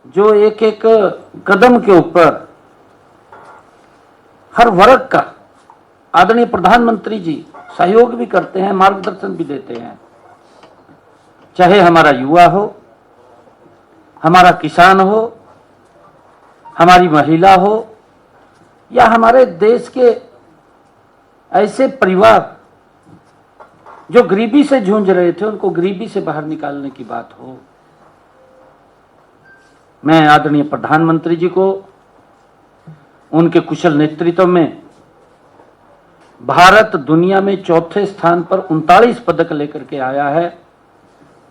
जो एक एक कदम के ऊपर हर वर्ग का आदरणीय प्रधानमंत्री जी सहयोग भी करते हैं, मार्गदर्शन भी देते हैं। चाहे हमारा युवा हो, हमारा किसान हो, हमारी महिला हो, या हमारे देश के ऐसे परिवार जो गरीबी से जूझ रहे थे, उनको गरीबी से बाहर निकालने की बात हो। मैं आदरणीय प्रधानमंत्री जी को उनके कुशल नेतृत्व में भारत दुनिया में चौथे स्थान पर 39 पदक लेकर के आया है,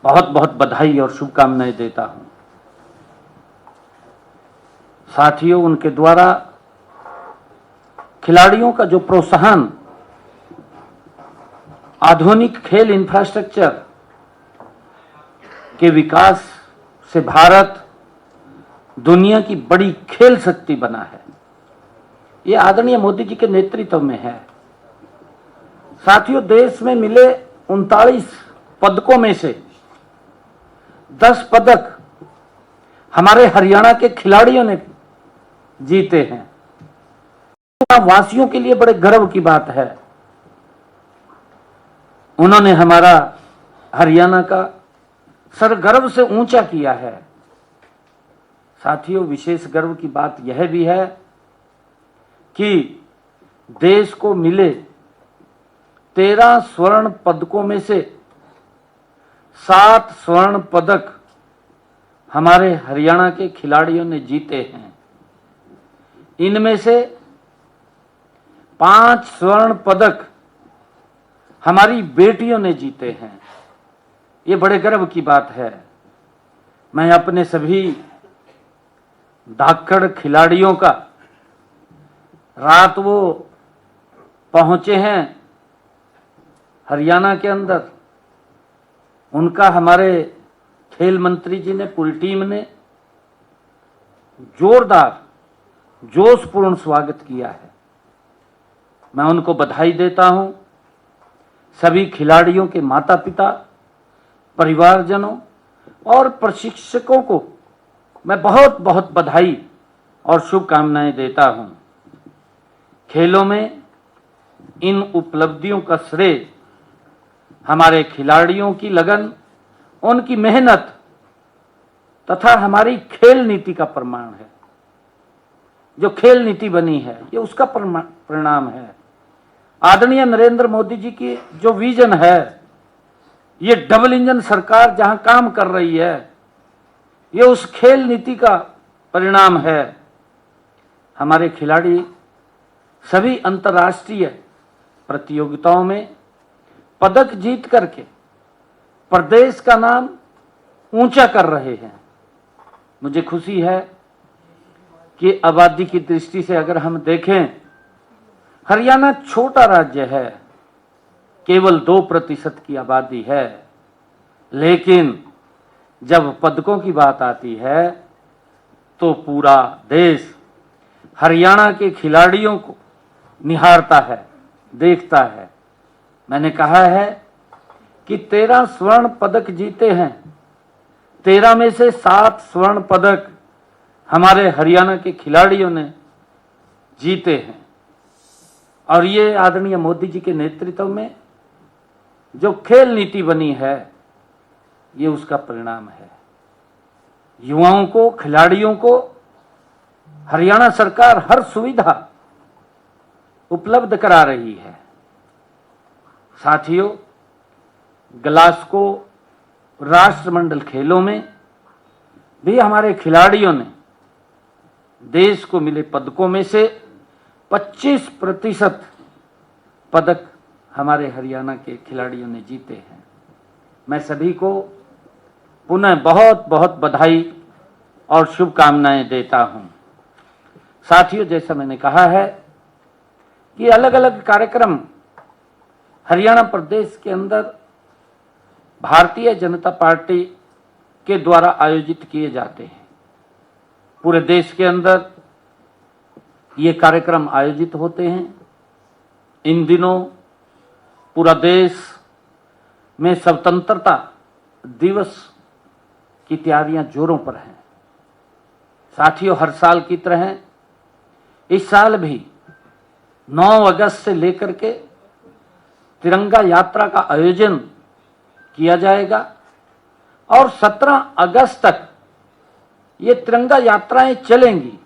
बहुत बहुत बधाई और शुभकामनाएं देता हूं। साथियों, उनके द्वारा खिलाड़ियों का जो प्रोत्साहन, आधुनिक खेल इंफ्रास्ट्रक्चर के विकास से भारत दुनिया की बड़ी खेल शक्ति बना है, ये आदरणीय मोदी जी के नेतृत्व में है। साथियों, देश में मिले 39 पदकों में से 10 पदक हमारे हरियाणा के खिलाड़ियों ने जीते हैं। वासियों के लिए बड़े गर्व की बात है, उन्होंने हमारा हरियाणा का सर गर्व से ऊंचा किया है। साथियों, विशेष गर्व की बात यह भी है कि देश को मिले 13 स्वर्ण पदकों में से 7 स्वर्ण पदक हमारे हरियाणा के खिलाड़ियों ने जीते हैं। इनमें से 5 स्वर्ण पदक हमारी बेटियों ने जीते हैं। ये बड़े गर्व की बात है। मैं अपने सभी धाकड़ खिलाड़ियों का, रात वो पहुंचे हैं हरियाणा के अंदर, उनका हमारे खेल मंत्री जी ने, पूरी टीम ने जोरदार जोशपूर्ण स्वागत किया है। मैं उनको बधाई देता हूं। सभी खिलाड़ियों के माता पिता, परिवारजनों और प्रशिक्षकों को मैं बहुत बहुत बधाई और शुभकामनाएं देता हूं। खेलों में इन उपलब्धियों का श्रेय हमारे खिलाड़ियों की लगन, उनकी मेहनत तथा हमारी खेल नीति का प्रमाण है। जो खेल नीति बनी है, ये उसका परिणाम है। आदरणीय नरेंद्र मोदी जी की जो विजन है, ये डबल इंजन सरकार जहां काम कर रही है, ये उस खेल नीति का परिणाम है। हमारे खिलाड़ी सभी अंतर्राष्ट्रीय प्रतियोगिताओं में पदक जीत करके प्रदेश का नाम ऊंचा कर रहे हैं। मुझे खुशी है कि आबादी की दृष्टि से अगर हम देखें, हरियाणा छोटा राज्य है, केवल 2% की आबादी है, लेकिन जब पदकों की बात आती है तो पूरा देश हरियाणा के खिलाड़ियों को निहारता है, देखता है। मैंने कहा है कि 13 स्वर्ण पदक जीते हैं, 13 में से 7 स्वर्ण पदक हमारे हरियाणा के खिलाड़ियों ने जीते हैं। और ये आदरणीय मोदी जी के नेतृत्व में जो खेल नीति बनी है, ये उसका परिणाम है। युवाओं को, खिलाड़ियों को हरियाणा सरकार हर सुविधा उपलब्ध करा रही है। साथियों, ग्लासगो राष्ट्रमंडल खेलों में भी हमारे खिलाड़ियों ने देश को मिले पदकों में से 25% पदक हमारे हरियाणा के खिलाड़ियों ने जीते हैं। मैं सभी को पुनः बहुत बहुत बधाई और शुभकामनाएं देता हूं। साथियों, जैसा मैंने कहा है कि अलग अलग कार्यक्रम हरियाणा प्रदेश के अंदर भारतीय जनता पार्टी के द्वारा आयोजित किए जाते हैं। पूरे देश के अंदर ये कार्यक्रम आयोजित होते हैं। इन दिनों पूरा देश में स्वतंत्रता दिवस की तैयारियां जोरों पर हैं। साथियों, हर साल की तरह इस साल भी 9 अगस्त से लेकर के तिरंगा यात्रा का आयोजन किया जाएगा और 17 अगस्त तक ये तिरंगा यात्राएं चलेंगी।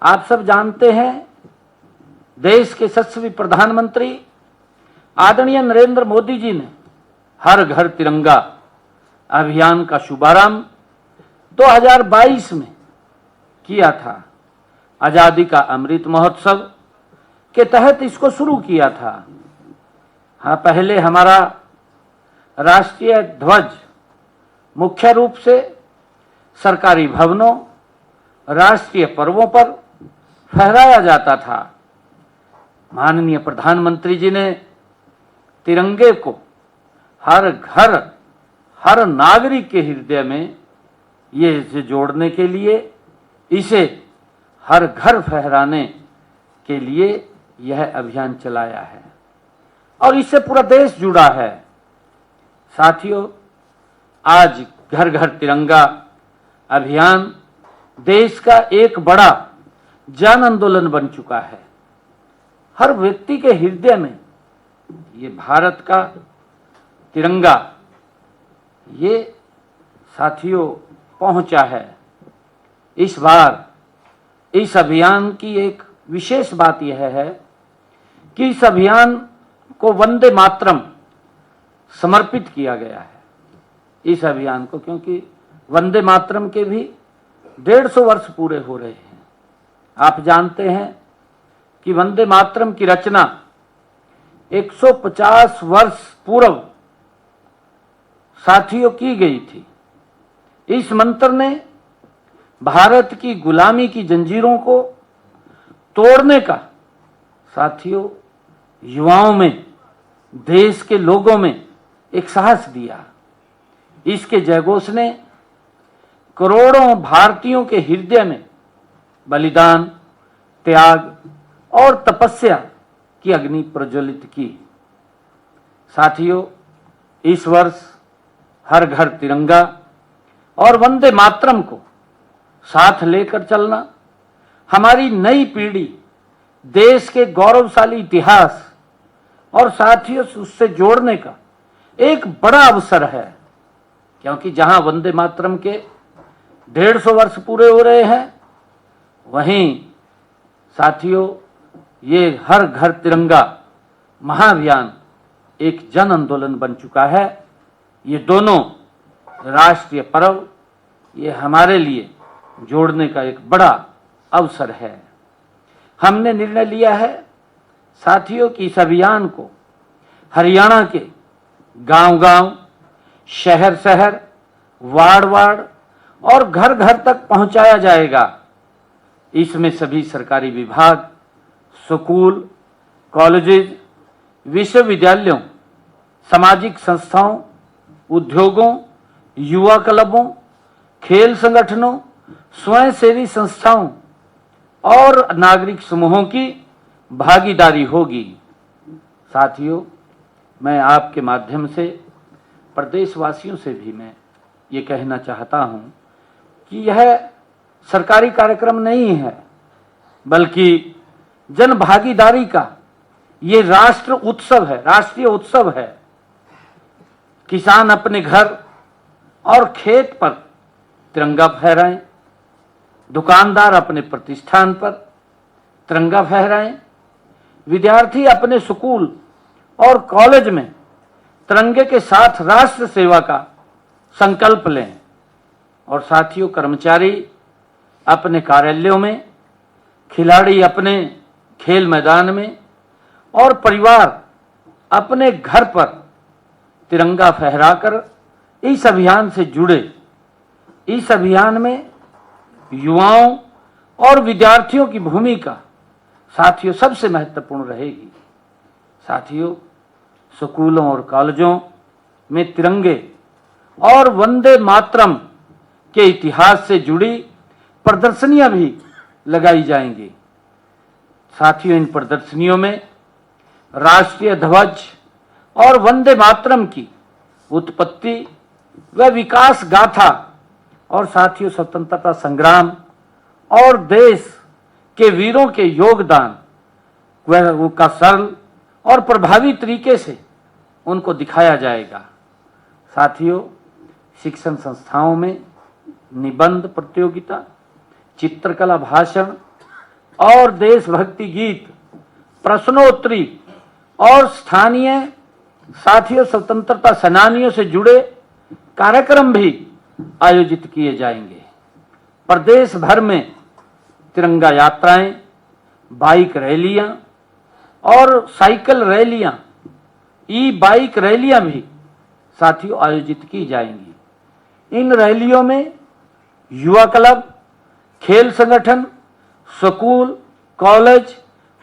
आप सब जानते हैं, देश के यशस्वी प्रधानमंत्री आदरणीय नरेंद्र मोदी जी ने हर घर तिरंगा अभियान का शुभारंभ 2022 में किया था। आजादी का अमृत महोत्सव के तहत इसको शुरू किया था। हाँ, पहले हमारा राष्ट्रीय ध्वज मुख्य रूप से सरकारी भवनों, राष्ट्रीय पर्वों पर फहराया जाता था। माननीय प्रधानमंत्री जी ने तिरंगे को हर घर, हर नागरिक के हृदय में ये इसे जोड़ने के लिए, इसे हर घर फहराने के लिए यह अभियान चलाया है और इससे पूरा देश जुड़ा है। साथियों, आज घर घर तिरंगा अभियान देश का एक बड़ा जन आंदोलन बन चुका है। हर व्यक्ति के हृदय में ये भारत का तिरंगा, ये साथियों पहुंचा है। इस बार इस अभियान की एक विशेष बात यह है कि इस अभियान को वंदे मातरम समर्पित किया गया है। इस अभियान को, क्योंकि वंदे मातरम के भी 150 वर्ष पूरे हो रहे हैं। आप जानते हैं कि वंदे मातरम की रचना 150 वर्ष पूर्व साथियों की गई थी। इस मंत्र ने भारत की गुलामी की जंजीरों को तोड़ने का साथियों युवाओं में, देश के लोगों में एक साहस दिया। इसके जयघोष ने करोड़ों भारतीयों के हृदय में बलिदान, त्याग और तपस्या की अग्नि प्रज्वलित की। साथियों, इस वर्ष हर घर तिरंगा और वंदे मातरम को साथ लेकर चलना हमारी नई पीढ़ी देश के गौरवशाली इतिहास और साथियों उससे जोड़ने का एक बड़ा अवसर है। क्योंकि जहां वंदे मातरम के 150 वर्ष पूरे हो रहे हैं, वहीं साथियों ये हर घर तिरंगा महाअभियान एक जन आंदोलन बन चुका है। ये दोनों राष्ट्रीय पर्व ये हमारे लिए जोड़ने का एक बड़ा अवसर है। हमने निर्णय लिया है साथियों कि इस अभियान को हरियाणा के गांव-गांव, शहर-शहर, वार्ड-वार्ड और घर-घर तक पहुंचाया जाएगा। इसमें सभी सरकारी विभाग, स्कूल, कॉलेजेस, विश्वविद्यालयों, सामाजिक संस्थाओं, उद्योगों, युवा क्लबों, खेल संगठनों, स्वयंसेवी संस्थाओं और नागरिक समूहों की भागीदारी होगी। साथियों, मैं आपके माध्यम से प्रदेशवासियों से भी मैं ये कहना चाहता हूं कि यह सरकारी कार्यक्रम नहीं है, बल्कि जन भागीदारी का ये राष्ट्र उत्सव है, राष्ट्रीय उत्सव है। किसान अपने घर और खेत पर तिरंगा फहराएं, दुकानदार अपने प्रतिष्ठान पर तिरंगा फहराएं, विद्यार्थी अपने स्कूल और कॉलेज में तिरंगे के साथ राष्ट्र सेवा का संकल्प लें और साथियों कर्मचारी अपने कार्यालयों में, खिलाड़ी अपने खेल मैदान में और परिवार अपने घर पर तिरंगा फहराकर इस अभियान से जुड़े। इस अभियान में युवाओं और विद्यार्थियों की भूमिका साथियों सबसे महत्वपूर्ण रहेगी। साथियों, स्कूलों और कॉलेजों में तिरंगे और वंदे मातरम के इतिहास से जुड़ी प्रदर्शनियां भी लगाई जाएंगी। साथियों, इन प्रदर्शनियों में राष्ट्रीय ध्वज और वंदे मातरम की उत्पत्ति व विकास गाथा और साथियों स्वतंत्रता संग्राम और देश के वीरों के योगदान वह का सरल और प्रभावी तरीके से उनको दिखाया जाएगा। साथियों, शिक्षण संस्थाओं में निबंध प्रतियोगिता, चित्रकला भाषण और देशभक्ति गीत, प्रश्नोत्तरी और स्थानीय साथियों स्वतंत्रता सेनानियों से जुड़े कार्यक्रम भी आयोजित किए जाएंगे। प्रदेश भर में तिरंगा यात्राएं, बाइक रैलियां और साइकिल रैलियां, ई बाइक रैलियां भी साथियों आयोजित की जाएंगी। इन रैलियों में युवा क्लब, खेल संगठन, स्कूल, कॉलेज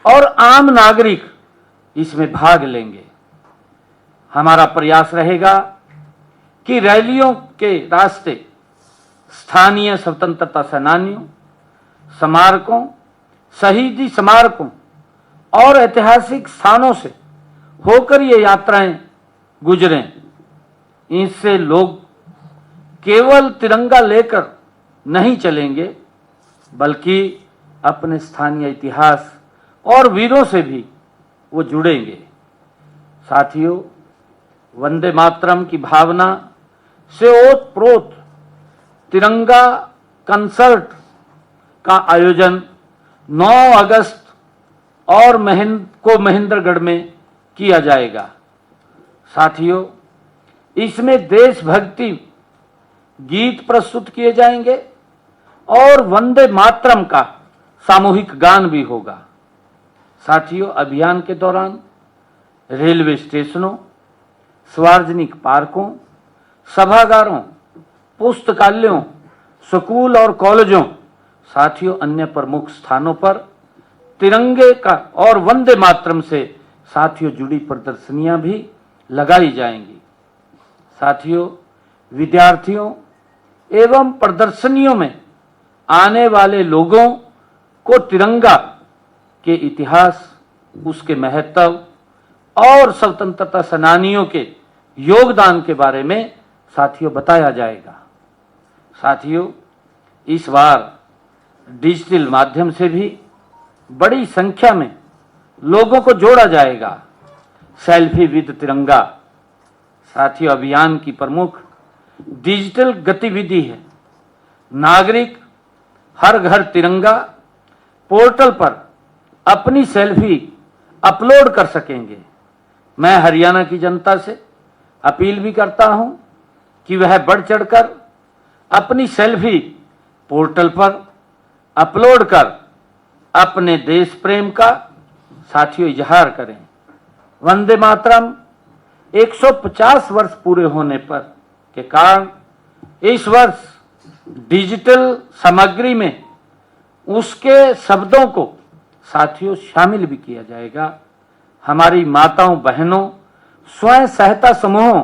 और आम नागरिक इसमें भाग लेंगे। हमारा प्रयास रहेगा कि रैलियों के रास्ते स्थानीय स्वतंत्रता सेनानियों, स्मारकों, शहीदी स्मारकों और ऐतिहासिक स्थानों से होकर ये यात्राएं गुजरें। इससे लोग केवल तिरंगा लेकर नहीं चलेंगे, बल्कि अपने स्थानीय इतिहास और वीरों से भी वो जुड़ेंगे। साथियों, वंदे मातरम की भावना से ओतप्रोत तिरंगा कंसर्ट का आयोजन 9 अगस्त और महेंद्रगढ़ में किया जाएगा। साथियों, इसमें देशभक्ति गीत प्रस्तुत किए जाएंगे और वंदे मातरम का सामूहिक गान भी होगा। साथियों, अभियान के दौरान रेलवे स्टेशनों, सार्वजनिक पार्कों, सभागारों, पुस्तकालयों, स्कूल और कॉलेजों, साथियों अन्य प्रमुख स्थानों पर तिरंगे का और वंदे मातरम से साथियों जुड़ी प्रदर्शनियां भी लगाई जाएंगी। साथियों, विद्यार्थियों एवं प्रदर्शनियों में आने वाले लोगों को तिरंगा के इतिहास, उसके महत्व और स्वतंत्रता सेनानियों के योगदान के बारे में साथियों बताया जाएगा। साथियों, इस बार डिजिटल माध्यम से भी बड़ी संख्या में लोगों को जोड़ा जाएगा। सेल्फी विद तिरंगा साथियों अभियान की प्रमुख डिजिटल गतिविधि है। नागरिक हर घर तिरंगा पोर्टल पर अपनी सेल्फी अपलोड कर सकेंगे। मैं हरियाणा की जनता से अपील भी करता हूं कि वह बढ़ चढ़कर अपनी सेल्फी पोर्टल पर अपलोड कर अपने देश प्रेम का साथियों इजहार करें। वंदे मातरम 150 वर्ष पूरे होने पर के कारण इस वर्ष डिजिटल सामग्री में उसके शब्दों को साथियों शामिल भी किया जाएगा। हमारी माताओं, बहनों, स्वयं सहायता समूहों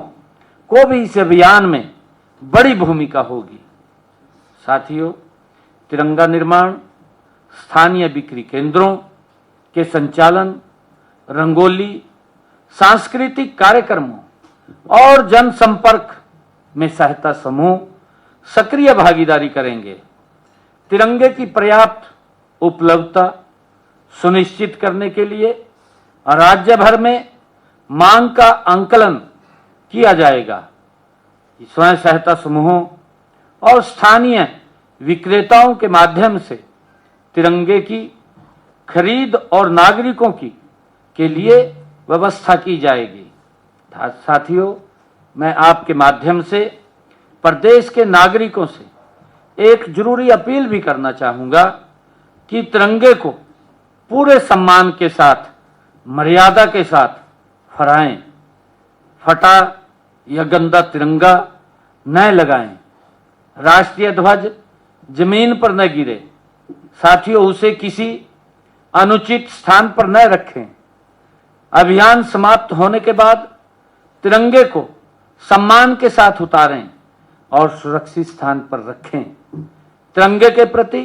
को भी इस अभियान में बड़ी भूमिका होगी। साथियों, तिरंगा निर्माण, स्थानीय बिक्री केंद्रों के संचालन, रंगोली, सांस्कृतिक कार्यक्रमों और जनसंपर्क में सहायता समूह सक्रिय भागीदारी करेंगे। तिरंगे की पर्याप्त उपलब्धता सुनिश्चित करने के लिए राज्य भर में मांग का आंकलन किया जाएगा। स्वयं सहायता समूहों और स्थानीय विक्रेताओं के माध्यम से तिरंगे की खरीद और नागरिकों की के लिए व्यवस्था की जाएगी। साथियों, मैं आपके माध्यम से प्रदेश के नागरिकों से एक जरूरी अपील भी करना चाहूंगा कि तिरंगे को पूरे सम्मान के साथ, मर्यादा के साथ फहराएं। फटा या गंदा तिरंगा न लगाएं। राष्ट्रीय ध्वज जमीन पर न गिरे। साथियों, उसे किसी अनुचित स्थान पर न रखें। अभियान समाप्त होने के बाद तिरंगे को सम्मान के साथ उतारें और सुरक्षित स्थान पर रखें। तिरंगे के प्रति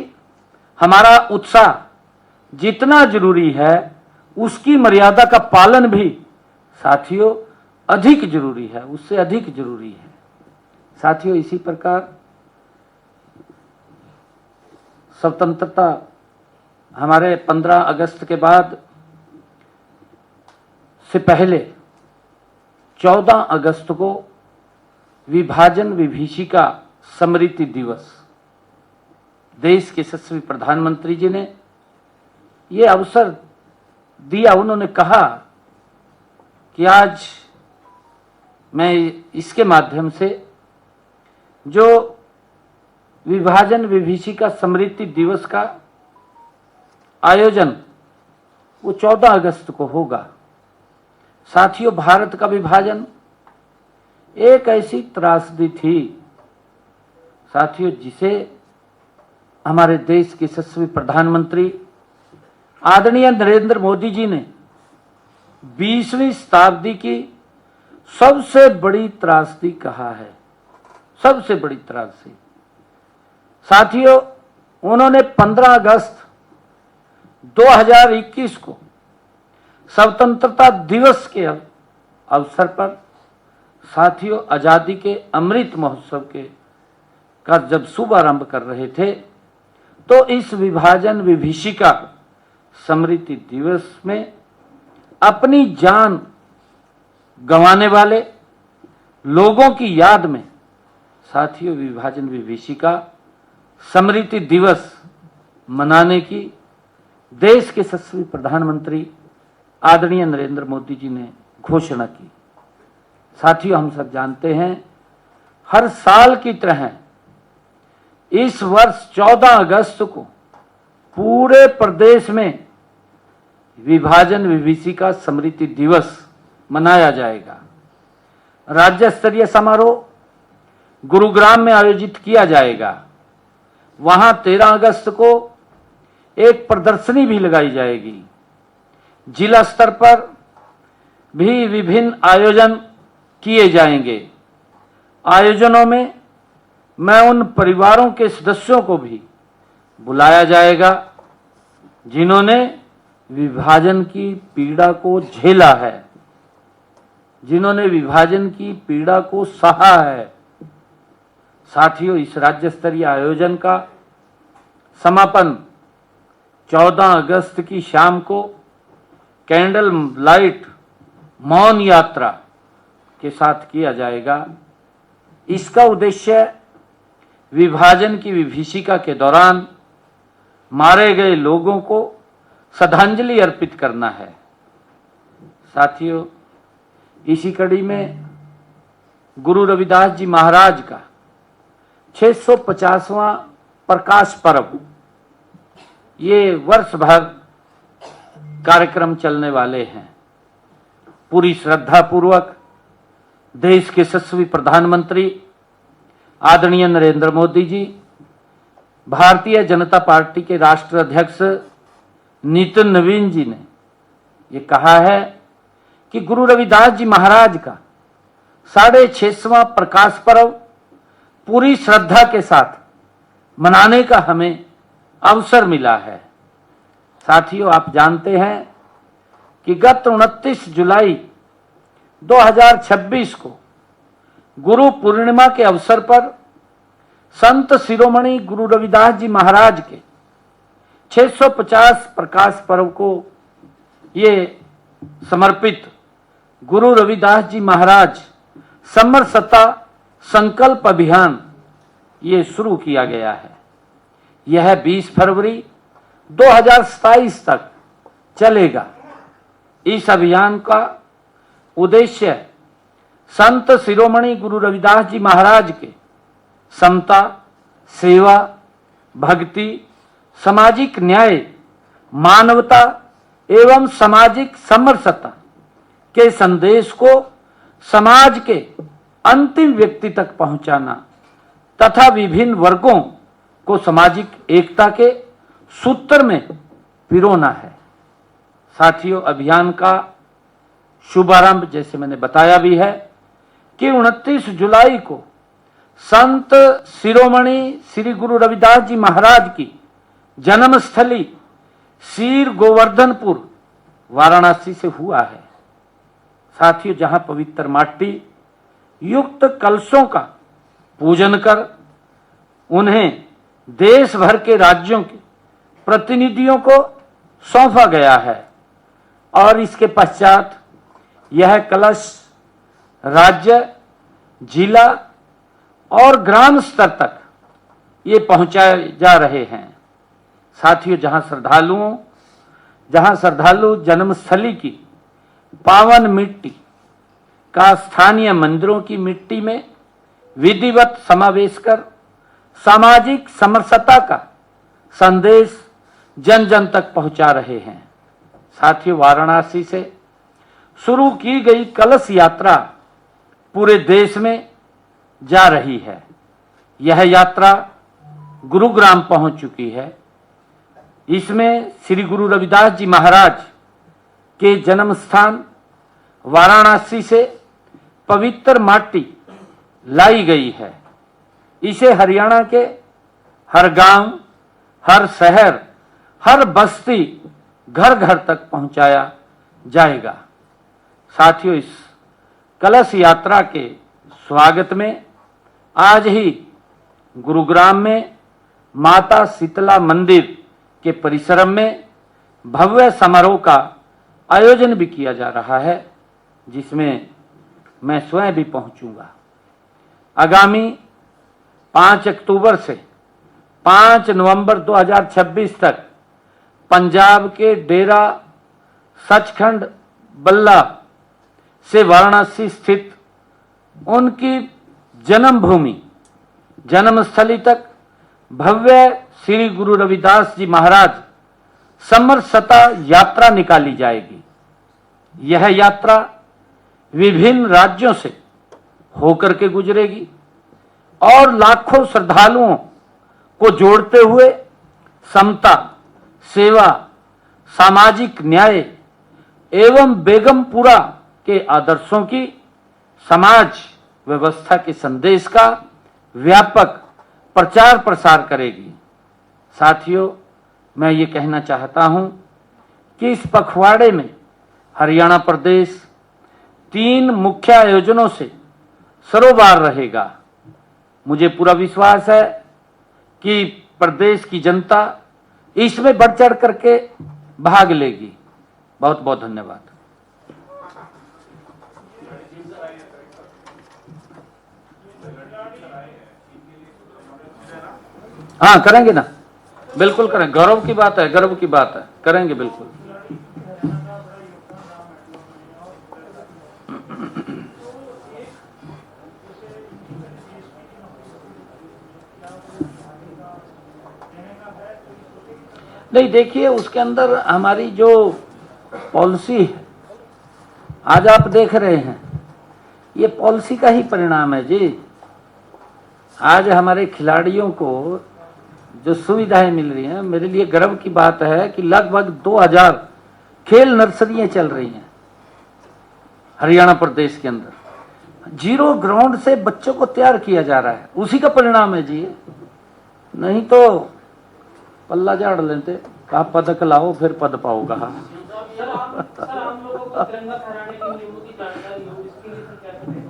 हमारा उत्साह जितना जरूरी है, उसकी मर्यादा का पालन भी साथियों अधिक जरूरी है, उससे अधिक जरूरी है। साथियों, इसी प्रकार स्वतंत्रता हमारे 15 अगस्त के बाद से पहले 14 अगस्त को विभाजन विभीषिका स्मृति दिवस देश के यशस्वी प्रधानमंत्री जी ने ये अवसर दिया। उन्होंने कहा कि आज मैं इसके माध्यम से जो विभाजन विभीषिका स्मृति दिवस का आयोजन वो 14 अगस्त को होगा। साथियों, भारत का विभाजन एक ऐसी त्रासदी थी साथियों जिसे हमारे देश के यशस्वी प्रधानमंत्री आदरणीय नरेंद्र मोदी जी ने 20वीं शताब्दी की सबसे बड़ी त्रासदी कहा है, सबसे बड़ी त्रासदी। साथियों, उन्होंने 15 अगस्त 2021 को स्वतंत्रता दिवस के अवसर पर साथियों आजादी के अमृत महोत्सव का जब शुभारंभ कर रहे थे तो इस विभाजन विभीषिका स्मृति दिवस में अपनी जान गंवाने वाले लोगों की याद में साथियों विभाजन विभीषिका स्मृति दिवस मनाने की देश के यशस्वी प्रधानमंत्री आदरणीय नरेंद्र मोदी जी ने घोषणा की। साथियों, हम सब जानते हैं हर साल की तरह इस वर्ष 14 अगस्त को पूरे प्रदेश में विभाजन विभीषिका स्मृति दिवस मनाया जाएगा। राज्य स्तरीय समारोह गुरुग्राम में आयोजित किया जाएगा। वहां 13 अगस्त को एक प्रदर्शनी भी लगाई जाएगी। जिला स्तर पर भी विभिन्न आयोजन किए जाएंगे। आयोजनों में मैं उन परिवारों के सदस्यों को भी बुलाया जाएगा जिन्होंने विभाजन की पीड़ा को झेला है, जिन्होंने विभाजन की पीड़ा को सहा है। साथियों, इस राज्य स्तरीय आयोजन का समापन 14 अगस्त की शाम को कैंडल लाइट मौन यात्रा के साथ किया जाएगा। इसका उद्देश्य विभाजन की विभीषिका के दौरान मारे गए लोगों को श्रद्धांजलि अर्पित करना है। साथियों, इसी कड़ी में गुरु रविदास जी महाराज का 650वां प्रकाश पर्व ये वर्ष भर कार्यक्रम चलने वाले हैं। पूरी श्रद्धा पूर्वक देश के यशस्वी प्रधानमंत्री आदरणीय नरेंद्र मोदी जी, भारतीय जनता पार्टी के राष्ट्रीय अध्यक्ष नितिन नवीन जी ने ये कहा है कि गुरु रविदास जी महाराज का 650वां प्रकाश पर्व पूरी श्रद्धा के साथ मनाने का हमें अवसर मिला है। साथियों, आप जानते हैं कि गत 29 जुलाई 2026 को गुरु पूर्णिमा के अवसर पर संत शिरोमणि गुरु रविदास जी महाराज के 650 प्रकाश पर्व को ये समर्पित गुरु रविदास जी महाराज समरसता संकल्प अभियान ये शुरू किया गया है। यह 20 फरवरी 2027 तक चलेगा। इस अभियान का उद्देश्य संत शिरोमणि गुरु रविदास जी महाराज के समता, सेवा, भक्ति, सामाजिक न्याय, मानवता एवं सामाजिक समरसता के संदेश को समाज के अंतिम व्यक्ति तक पहुंचाना तथा विभिन्न वर्गों को सामाजिक एकता के सूत्र में पिरोना है। साथियों, अभियान का शुभारंभ जैसे मैंने बताया भी है कि 29 जुलाई को संत शिरोमणि श्री गुरु रविदास जी महाराज की जन्मस्थली सीर गोवर्धनपुर वाराणसी से हुआ है। साथियों, जहां पवित्र माटी युक्त कलशों का पूजन कर उन्हें देश भर के राज्यों के प्रतिनिधियों को सौंपा गया है और इसके पश्चात यह कलश राज्य, जिला और ग्राम स्तर तक ये पहुंचाए जा रहे हैं। साथियों, जहां श्रद्धालु जन्मस्थली की पावन मिट्टी का स्थानीय मंदिरों की मिट्टी में विधिवत समावेश कर सामाजिक समरसता का संदेश जन जन तक पहुंचा रहे हैं। साथियों, वाराणसी से शुरू की गई कलश यात्रा पूरे देश में जा रही है। यह यात्रा गुरुग्राम पहुंच चुकी है। इसमें श्री गुरु रविदास जी महाराज के जन्म स्थान वाराणसी से पवित्र माटी लाई गई है। इसे हरियाणा के हर गांव, हर शहर, हर बस्ती, घर घर तक पहुंचाया जाएगा। साथियों, इस कलश यात्रा के स्वागत में आज ही गुरुग्राम में माता शीतला मंदिर के परिसर में भव्य समारोह का आयोजन भी किया जा रहा है, जिसमें मैं स्वयं भी पहुंचूंगा। आगामी 5 अक्टूबर से 5 नवंबर 2026 तक पंजाब के डेरा सचखंड बल्ला से वाराणसी स्थित उनकी जन्मभूमि, जन्मस्थली तक भव्य श्री गुरु रविदास जी महाराज समरसता यात्रा निकाली जाएगी। यह यात्रा विभिन्न राज्यों से होकर के गुजरेगी और लाखों श्रद्धालुओं को जोड़ते हुए समता, सेवा, सामाजिक न्याय एवं बेगमपुरा के आदर्शों की समाज व्यवस्था के संदेश का व्यापक प्रचार प्रसार करेगी। साथियों, मैं ये कहना चाहता हूं कि इस पखवाड़े में हरियाणा प्रदेश 3 मुख्य आयोजनों से सरोबार रहेगा। मुझे पूरा विश्वास है कि प्रदेश की जनता इसमें बढ़ चढ़ करके भाग लेगी। बहुत बहुत धन्यवाद। हाँ, करेंगे ना, बिल्कुल करेंगे। गौरव की बात है, गर्व की बात है, करेंगे बिल्कुल। नहीं, देखिए, उसके अंदर हमारी जो पॉलिसी है, आज आप देख रहे हैं, ये पॉलिसी का ही परिणाम है जी। आज हमारे खिलाड़ियों को जो सुविधाएं मिल रही हैं, मेरे लिए गर्व की बात है कि लगभग 2000 खेल नर्सरियां चल रही हैं हरियाणा प्रदेश के अंदर। 0 ग्राउंड से बच्चों को तैयार किया जा रहा है, उसी का परिणाम है जी। नहीं तो पल्ला झाड़ लेते, कहा पदक लाओ फिर पद पाओगा।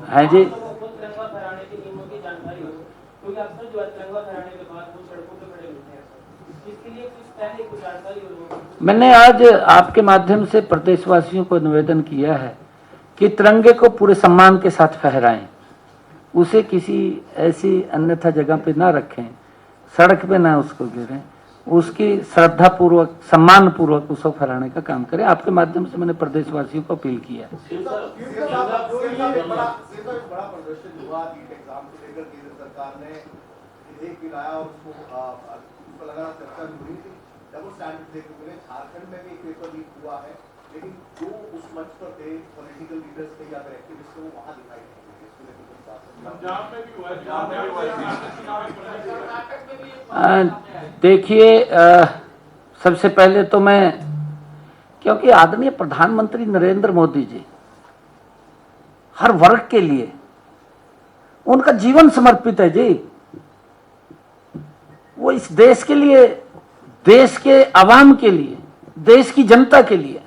है जी, मैंने आज आपके माध्यम से प्रदेशवासियों को निवेदन किया है कि तिरंगे को पूरे सम्मान के साथ फहराएं, उसे किसी ऐसी अन्यथा जगह पे ना रखें, सड़क पे ना उसको गिरें, उसकी श्रद्धा पूर्वक, सम्मान पूर्वक उसको फहराने का काम करें। आपके माध्यम से मैंने प्रदेशवासियों को अपील किया है। झारखंड में भी एक पेपर लीक हुआ है, लेकिन जो उस मंच पर थे पॉलिटिकल लीडर्स थे या फिर एक्टिविस्ट थे, वो वहां दिखाई नहीं। देखिए, सबसे पहले तो मैं, क्योंकि आदरणीय प्रधानमंत्री नरेंद्र मोदी जी हर वर्ग के लिए उनका जीवन समर्पित है जी। वो इस देश के लिए, देश के आवाम के लिए, देश की जनता के लिए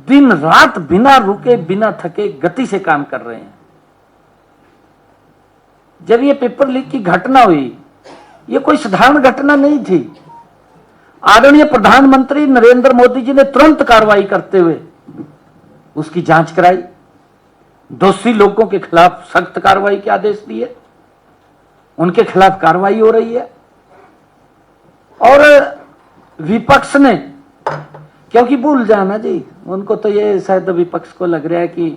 दिन रात बिना रुके, बिना थके गति से काम कर रहे हैं। जब ये पेपर लीक की घटना हुई ये कोई साधारण घटना नहीं थी। आदरणीय प्रधानमंत्री नरेंद्र मोदी जी ने तुरंत कार्रवाई करते हुए उसकी जांच कराई, दोषी लोगों के खिलाफ सख्त कार्रवाई के आदेश दिए, उनके खिलाफ कार्रवाई हो रही है। और विपक्ष ने, क्योंकि भूल जाना जी, उनको तो ये शायद विपक्ष को लग रहा है कि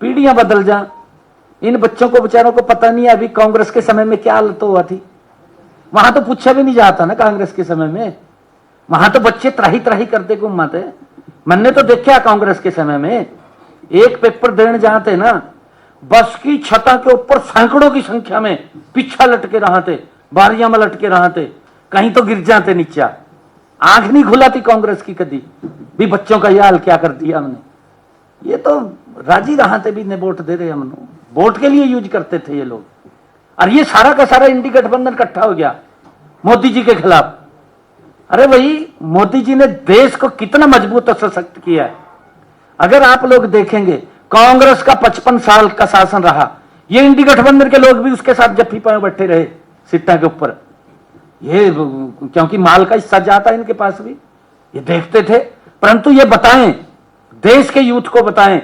पीढ़ियां बदल जा, इन बच्चों को बेचारों को पता नहीं है अभी कांग्रेस के समय में क्या हालत हुआ थी। वहां तो पूछा भी नहीं जाता ना कांग्रेस के समय में, वहां तो बच्चे त्राही त्राही करते घूमते। मैंने तो देखा कांग्रेस के समय में एक पेपर देने जाते ना, बस की छता के ऊपर सैकड़ों की संख्या में पीछा लटके रहते, बारियां में लटके रहते, कहीं तो गिर जाते नीचे। आंख नहीं खुलाती कांग्रेस की कभी भी, बच्चों का यह हाल क्या कर दिया हमने। ये तो राजी रहते भी ने वोट दे रहे, हम वोट के लिए यूज करते थे ये लोग। और ये सारा का सारा इंडी गठबंधन इकट्ठा हो गया मोदी जी के खिलाफ। अरे भाई, मोदी जी ने देश को कितना मजबूत और सशक्त किया है। अगर आप लोग देखेंगे, कांग्रेस का 55 साल का शासन रहा, ये इंडी गठबंधन के लोग भी उसके साथ जफ्फी पाए बैठे रहे सिट्टा के ऊपर, ये क्योंकि माल का हिस्सा जाता है इनके पास भी, ये देखते थे। परंतु ये बताएं, देश के यूथ को बताएं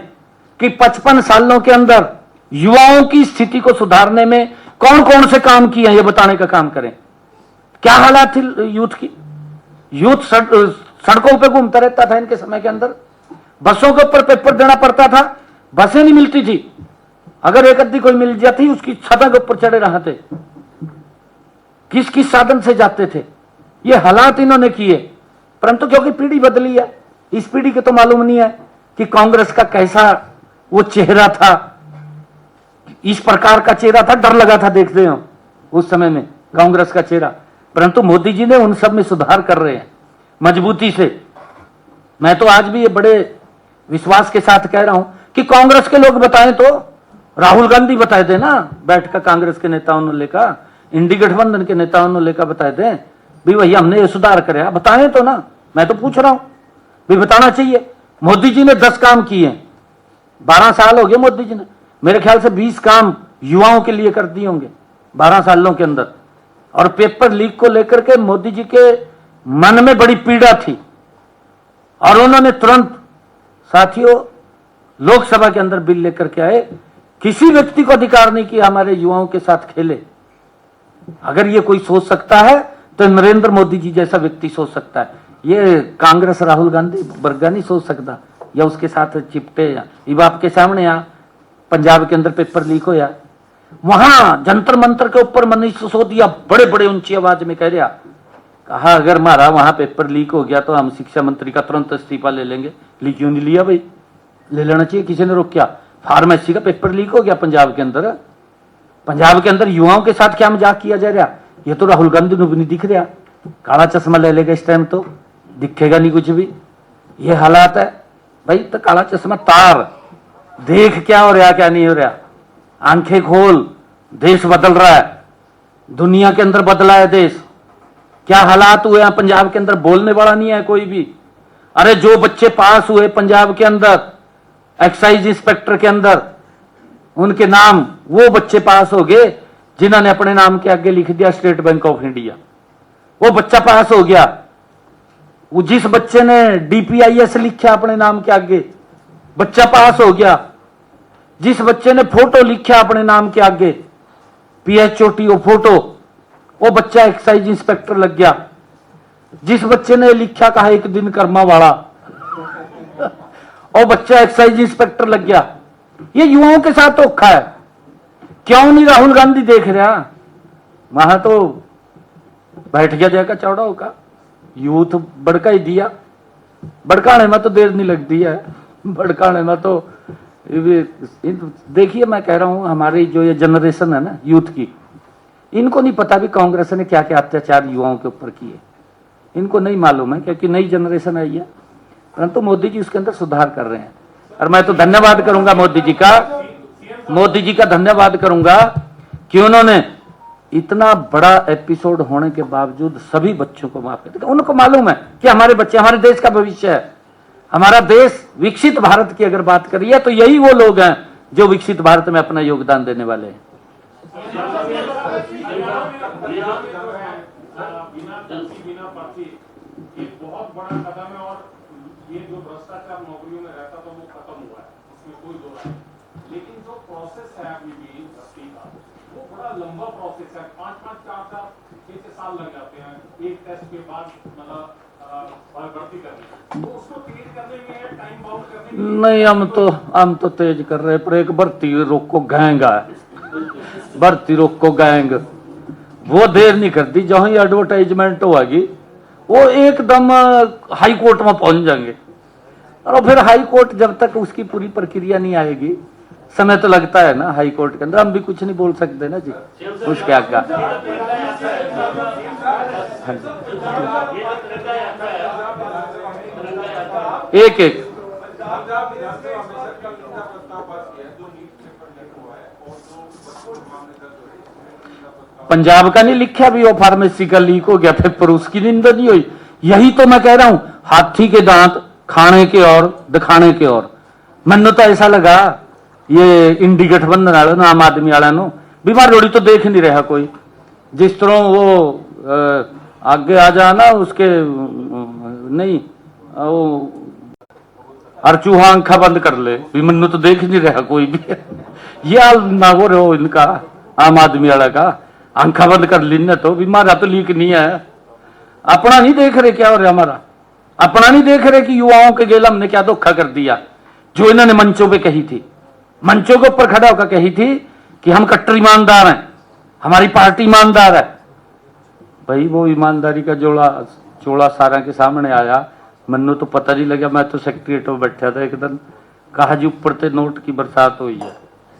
कि 55 सालों के अंदर युवाओं की स्थिति को सुधारने में कौन कौन से काम किए हैं, ये बताने का काम करें। क्या हालात थी यूथ की? यूथ सड़कों पे घूमता रहता था इनके समय के अंदर, बसों के ऊपर पेपर देना पड़ता था, बसें नहीं मिलती थी, अगर एक अद्धी कोई मिल जाती उसकी छत के ऊपर चढ़े रहते, किस किस साधन से जाते थे। ये हालात इन्होंने किए। परंतु क्योंकि पीढ़ी बदली है, इस पीढ़ी को तो मालूम नहीं है कि कांग्रेस का कैसा वो चेहरा था, इस प्रकार का चेहरा था, डर लगा था देखते हो उस समय में कांग्रेस का चेहरा। परंतु मोदी जी ने उन सब में सुधार कर रहे हैं मजबूती से। मैं तो आज भी ये बड़े विश्वास के साथ कह रहा हूं कि कांग्रेस के लोग बताएं तो राहुल गांधी बताए थे ना, बैठकर कांग्रेस के नेताओं ने लेकर, इंडी गठबंधन के नेताओं ने लेकर बताए थे भी भैया हमने ये सुधार करे, बताएं तो ना। मैं तो पूछ रहा हूं भी बताना चाहिए। मोदी जी ने 10 काम किए, 12 साल हो गए मोदी जी ने, मेरे ख्याल से 20 काम युवाओं के लिए कर दिए होंगे 12 सालों के अंदर। और पेपर लीक को लेकर के मोदी जी के मन में बड़ी पीड़ा थी और उन्होंने तुरंत, साथियों, लोकसभा के अंदर बिल लेकर के आए। किसी व्यक्ति को अधिकार नहीं कि हमारे युवाओं के साथ खेले। अगर ये कोई सोच सकता है तो नरेंद्र मोदी जी जैसा व्यक्ति सोच सकता है। ये कांग्रेस राहुल गांधी वर्गा नहीं सोच सकता, या उसके साथ चिपटे। या ये आपके सामने आ पंजाब के अंदर पेपर लीक होया, वहां जंतर मंतर के ऊपर मनीष सिसोदिया बड़े बड़े ऊंची आवाज में कह रहा, कहा अगर हमारा वहां पेपर लीक हो गया तो हम शिक्षा मंत्री का तुरंत इस्तीफा ले लेंगे। लीक क्यों नहीं लिया भाई? ले लेना चाहिए, किसी ने रोका? फार्मेसी का पेपर लीक हो गया पंजाब के अंदर, पंजाब के अंदर युवाओं के साथ क्या मजाक किया जा रहा? ये तो राहुल गांधी को भी नहीं दिख रहा, काला चश्मा ले लेगा इस टाइम तो दिखेगा नहीं कुछ भी। ये हालात है भाई। तो काला चश्मा तार, देख क्या हो रहा क्या नहीं हो रहा, आंखें खोल, देश बदल रहा है, दुनिया के अंदर बदला है देश। क्या हालात हुए हैं पंजाब के अंदर, बोलने वाला नहीं है कोई भी। अरे जो बच्चे पास हुए पंजाब के अंदर एक्साइज इंस्पेक्टर के अंदर, उनके नाम, वो बच्चे पास हो गए जिन्होंने अपने नाम के आगे लिख दिया स्टेट बैंक ऑफ इंडिया, वो बच्चा पास हो गया। वो जिस बच्चे ने डीपीआईएस लिखा अपने नाम के आगे, बच्चा पास हो गया। जिस बच्चे ने फोटो लिखा अपने नाम के आगे, PHOTO फोटो, वो बच्चा एक्साइज इंस्पेक्टर लग गया। जिस बच्चे ने लिखा कहा एक दिन कर्मा वाला, वो बच्चा एक्साइज इंस्पेक्टर लग गया। ये युवाओं के साथ धोखा है। क्यों नहीं राहुल गांधी देख रहा? वहां तो बैठ गया जाएगा चौड़ा होगा, यूथ भड़का ही दिया। भड़काने में तो देर नहीं लगती है, भड़काने में तो देखिए, मैं कह रहा हूं हमारी जो ये जनरेशन है ना यूथ की, इनको नहीं पता भी कांग्रेस ने क्या क्या अत्याचार युवाओं के ऊपर किए, इनको नहीं मालूम है क्योंकि नई जनरेशन आई है। परंतु मोदी जी उसके अंदर सुधार कर रहे हैं। और मैं तो धन्यवाद करूंगा मोदी जी का धन्यवाद करूंगा कि उन्होंने इतना बड़ा एपिसोड होने के बावजूद सभी बच्चों को माफ कर दिया। उनको मालूम है कि हमारे बच्चे हमारे देश का भविष्य है। हमारा देश विकसित भारत की अगर बात करिए तो यही वो लोग हैं जो विकसित भारत में अपना योगदान देने वाले हैं। बिना कर्सी बिना पर्ची ये बहुत बड़ा कदम है और ये जो भ्रष्टाचार नौकरियों में रहता था वो खत्म हुआ है, इसमें कोई दो राय नहीं। लेकिन जो प्रोसेस है अभी भी भर्ती का वो बड़ा लंबा प्रोसेस है, 5-5, 4-4, 6-6 साल लग जाते हैं एक टेस्ट के बाद मतलब भर्ती करने, तो उसको तेज करने में टाइम बाउंड करने में नहीं, हम तो तेज कर रहे हैं, पर एक भर्ती रोको गैंग है, भर्ती रोको गैंग वो देर नहीं करती। जहां ही एडवर्टाइजमेंट होगी वो एकदम हाई कोर्ट में पहुंच जाएंगे, और फिर हाई कोर्ट जब तक उसकी पूरी प्रक्रिया नहीं आएगी समय तो लगता है ना। हाई कोर्ट के अंदर हम भी कुछ नहीं बोल सकते ना जी, उसके आगे। एक एक पंजाब का नहीं लिखा भी वो फार्मेसी का लीक हो गया पेपर, उसकी निंदा नहीं हुई। यही तो मैं कह रहा हूं, हाथी के दांत खाने के और दिखाने के और। मैंने तो ऐसा लगा ये इंडी गठबंधन वाले ना आम आदमी वाला नो बीमार रोड़ी तो देख नहीं रहा कोई। जिस तरह वो आगे आ जाना उसके नहीं वो और चूहा आंखा बंद कर ले भी, मन्नू तो देख नहीं रहा कोई भी। ये हाल ना हो रहे हो इनका आम आदमी वाला का, आंखा बंद कर ली ना तो बीमार तो लीक नहीं है। अपना नहीं देख रहे क्या हो रहा हमारा, अपना नहीं देख रहे कि युवाओं के गेल हमने क्या धोखा कर दिया। जो इन्होंने मंचों पे कही थी, मंचों के ऊपर खड़ा होकर कही थी कि हम कट्टर ईमानदार हैं, हमारी पार्टी ईमानदार है। भाई वो ईमानदारी का चोला सारा के सामने आया। मन्नू तो पता नहीं लगा, मैं तो सेक्रेटरीट में बैठा था एक दिन, कहा जी ऊपर से नोट की बरसात हुई है।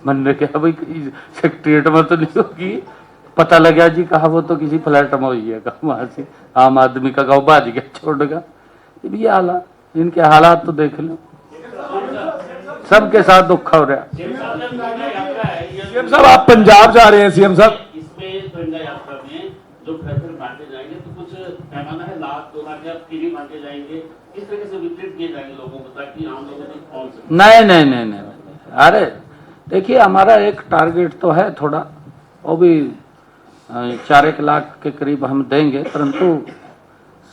मैंने कहा भाई सेक्रेटरीट में तो नहीं होगी, पता लगा जी कहा वो तो किसी फ्लैट में हुई है। कहा वहां से आम आदमी का गाँव बाज गया छोड़गा। ये हालात, इनके हालात तो देख लो, सबके साथ दुख हो रहा। सीएम साहब आप पंजाब जा रहे हैं सीएम साहब, इसमें तिरंगा यात्रा में जो घर घर बांटे जाएंगे तो कुछ पैमाना है, 1 लाख 2 लाख या फ्री बांटे जाएंगे, किस तरह से वितरित किए जाएंगे लोगों को ताकि आम लोगों तक पहुंच सके? नहीं, अरे देखिए हमारा एक टारगेट तो है थोड़ा, वो भी 4-1 लाख के करीब हम देंगे, परंतु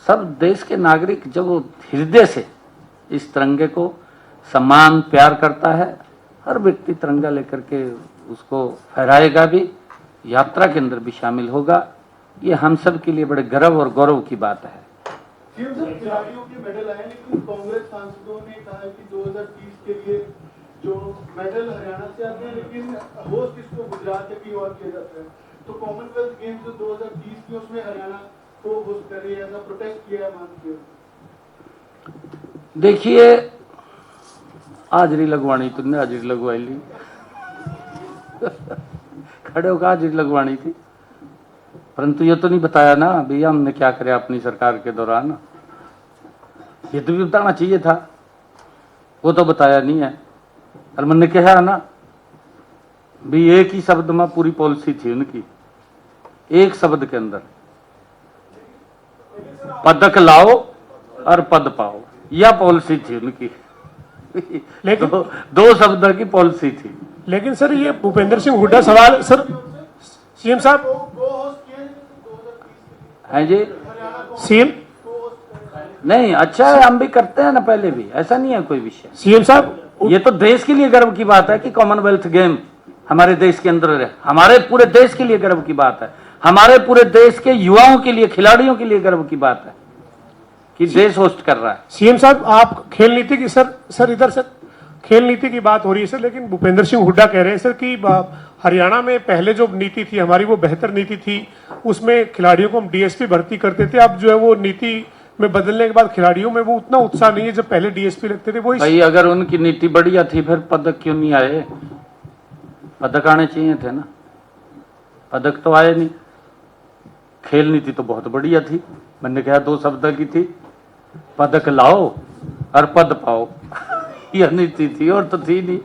सब देश के नागरिक जब हृदय से इस तिरंगे को सम्मान प्यार करता है, हर व्यक्ति तिरंगा लेकर के उसको फहराएगा भी, यात्रा के अंदर भी शामिल होगा। ये हम सब के लिए बड़े गर्व और गौरव की बात है। सीएम साहब खिलाड़ियों के मेडल आए, लेकिन कांग्रेस सांसदों ने कहा है कि 2030 के लिए जो मेडल हरियाणा से आते हैं, लेकिन होस्ट इसको गुजरात से भी और किया जाता है। तो कॉमनवेल्थ गेम्स जो 2030 की उसमें हरियाणा को होस्ट कर रही है, ऐसा प्रोटेस्ट किया है मानते हो? देखिए हाजिरी लगवानी, तुमने हाजिरी लगवाई ली खड़े होकर हाजिरी लगवानी थी, परंतु ये तो नहीं बताया ना भैया हमने क्या करे अपनी सरकार के दौरान। ये तो भी बताना चाहिए था, वो तो बताया नहीं है। और मैंने कहा ना भी एक ही शब्द में पूरी पॉलिसी थी उनकी, एक शब्द के अंदर पदक लाओ और पद पाओ, यह पॉलिसी थी उनकी। लेकिन दो शब्द की पॉलिसी थी। लेकिन सर ये भूपेंद्र सिंह हुड्डा सवाल सर सीएम साहब है जी सीएम नहीं अच्छा है, हम भी करते हैं ना पहले भी, ऐसा नहीं है कोई विषय। सीएम साहब ये तो देश के लिए गर्व की बात है कि कॉमनवेल्थ गेम हमारे देश के अंदर है, हमारे पूरे देश के लिए गर्व की बात है, हमारे पूरे देश के युवाओं के लिए, खिलाड़ियों के लिए गर्व की बात है कि देश होस्ट कर रहा है। सीएम साहब आप खेल नीति की सर इधर सर खेल नीति की बात हो रही है सर, लेकिन भूपेंद्र सिंह हुड्डा कह रहे हैं सर कि हरियाणा में पहले जो नीति थी हमारी वो बेहतर नीति थी, उसमें खिलाड़ियों को हम डीएसपी भर्ती करते थे। अब जो है वो नीति में बदलने के बाद खिलाड़ियों में वो उतना उत्साह नहीं है जब पहले डीएसपी लगते थे। वो भाई अगर उनकी नीति बढ़िया थी फिर पदक क्यों नहीं आए? पदक आने चाहिए थे ना, पदक तो आए नहीं। खेल नीति तो बहुत बढ़िया थी, मैंने कहा 2 शब्द की थी, पदक लाओ और पद पाओ यह नीति थी, और तो थी नहीं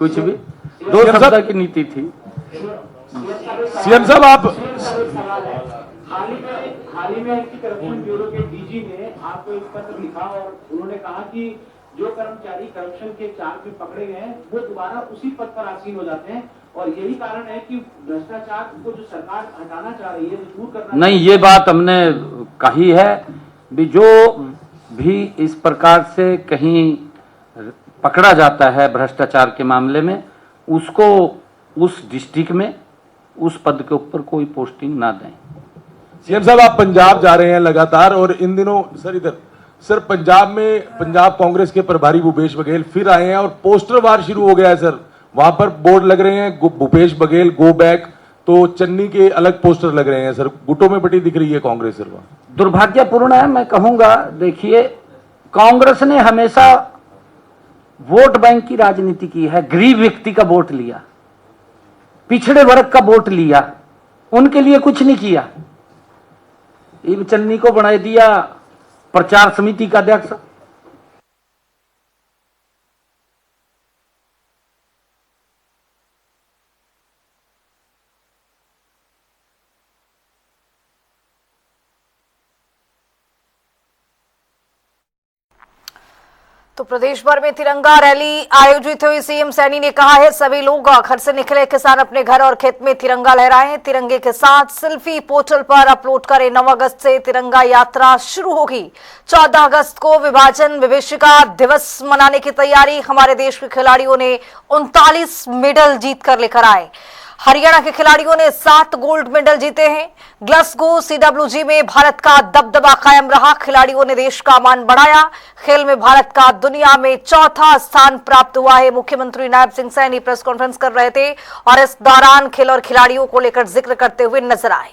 कुछ भी, 2 शब्द की नीति थी। सीएम साहब आप हाल ही में एंटी करप्शन ब्यूरो के डीजी ने आपको एक पत्र लिखा और उन्होंने कहा कि जो कर्मचारी करप्शन के चार्ज में पकड़े गए हैं वो दोबारा उसी पद पर आसीन हो जाते हैं और यही कारण है कि भ्रष्टाचार को जो सरकार हटाना चाह रही है, जो दूर करना नहीं, ये बात हमने कही है भी जो भी इस प्रकार से कहीं पकड़ा जाता है भ्रष्टाचार के मामले में, उसको उस डिस्ट्रिक्ट में उस पद के ऊपर कोई पोस्टिंग ना दें। सीएम साहब, आप पंजाब जा रहे हैं लगातार, और इन दिनों सर इधर सर पंजाब में पंजाब कांग्रेस के प्रभारी भूपेश बघेल फिर आए हैं और पोस्टर वार शुरू हो गया है सर। वहां पर बोर्ड लग रहे हैं, भूपेश बघेल गो बैक, तो चन्नी के अलग पोस्टर लग रहे हैं सर। गुटों में बटी दिख रही है कांग्रेस सर। दुर्भाग्यपूर्ण है, मैं कहूंगा। देखिए, कांग्रेस ने हमेशा वोट बैंक की राजनीति की है, गरीब व्यक्ति का वोट लिया, पिछड़े वर्ग का वोट लिया, उनके लिए कुछ नहीं किया। इब चन्नी को बना दिया प्रचार समिति का अध्यक्ष। तो प्रदेश भर में तिरंगा रैली आयोजित हुई। सीएम सैनी ने कहा है सभी लोग घर से निकले किसान अपने घर और खेत में तिरंगा लहराएं। तिरंगे के साथ सेल्फी पोर्टल पर अपलोड करें। 9 अगस्त से तिरंगा यात्रा शुरू होगी। 14 अगस्त को विभाजन विभीषिका दिवस मनाने की तैयारी। हमारे देश के खिलाड़ियों ने 39 मेडल जीत कर लेकर आए। हरियाणा के खिलाड़ियों ने 7 गोल्ड मेडल जीते हैं। ग्लासगो CWG में भारत का दबदबा कायम रहा। खिलाड़ियों ने देश का मान बढ़ाया। खेल में भारत का दुनिया में 4था स्थान प्राप्त हुआ है। मुख्यमंत्री नायब सिंह सैनी प्रेस कॉन्फ्रेंस कर रहे थे और इस दौरान खेल और खिलाड़ियों को लेकर जिक्र करते हुए नजर आए।